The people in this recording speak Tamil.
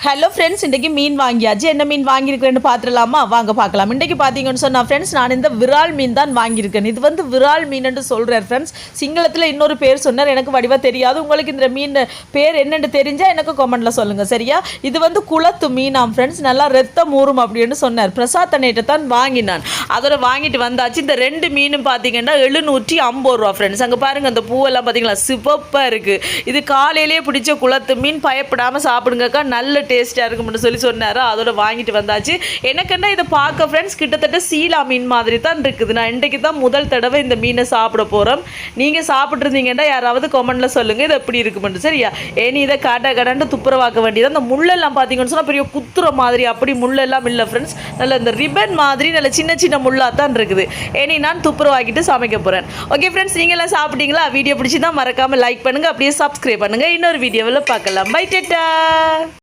ஹலோ ஃப்ரெண்ட்ஸ், இன்றைக்கி மீன் வாங்கியாச்சு. என்ன மீன் வாங்கியிருக்கிறேன்னு பார்த்துடலாமா? வாங்க பார்க்கலாம். இன்றைக்கி பார்த்தீங்கன்னு சொன்னால் ஃப்ரெண்ட்ஸ், நான் இந்த விரால் மீன் தான் வாங்கியிருக்கேன். இது வந்து விரால் மீன் சொல்கிறார் ஃப்ரெண்ட்ஸ். சிங்களத்தில் இன்னொரு பேர் சொன்னார், எனக்கு வடிவாக தெரியாது. உங்களுக்கு இந்த மீன் பேர் என்னென்னு தெரிஞ்சால் எனக்கு கமெண்ட்டில் சொல்லுங்கள், சரியா? இது வந்து குளத்து மீனாம் ஃப்ரெண்ட்ஸ். நல்லா ரத்தம் ஊறும் அப்படின்னு சொன்னார். பிரசாத் அண்ணிட்ட தான் வாங்கினான். அதோட வாங்கிட்டு வந்தாச்சு. இந்த 2 மீனும் பார்த்தீங்கன்னா 750 ரூபா ஃப்ரெண்ட்ஸ். அங்கே பாருங்கள், அந்த பூவெல்லாம் பார்த்தீங்களா சிவப்பாக இருக்குது. இது காலையிலேயே பிடிச்ச குளத்து மீன். பயப்படாமல் சாப்பிடுங்கக்கா, நல்ல டேஸ்ட்டாக இருக்கும்னு சொல்லி சொன்னார். அதோட வாங்கிட்டு வந்தாச்சு. எனக்குன்னா இதை பார்க்க ஃப்ரெண்ட்ஸ் கிட்டத்தட்ட சீலா மீன் மாதிரி தான் இருக்குது. நான் இன்றைக்கு தான் முதல் தடவை இந்த மீனை சாப்பிட போகிறோம். நீங்கள் சாப்பிட்ருந்தீங்கன்னா யாராவது கமெண்ட்டில் சொல்லுங்கள் இது எப்படி இருக்குமென்று, சரியா? ஏனி இதை கடண்டு துப்புரவாக்க வேண்டியது. அந்த முள்ளெல்லாம் பார்த்தீங்கன்னு சொன்னால் பெரிய குத்துற மாதிரி அப்படி முள்ளெல்லாம் இல்லை ஃப்ரெண்ட்ஸ். நல்ல இந்த ரிப்பன் மாதிரி நல்ல சின்ன சின்ன முள்ளாக தான் இருக்குது. ஏனி நான் துப்புரவாக்கிட்டு சமைக்க போகிறேன். ஓகே ஃப்ரெண்ட்ஸ், நீங்களாம் சாப்பிட்டீங்களா? வீடியோ பிடிச்சி தான் மறக்காமல் லைக் பண்ணுங்கள், அப்படியே சப்ஸ்கிரைப் பண்ணுங்கள். இன்னொரு வீடியோவில் பார்க்கலாம். Bye, data.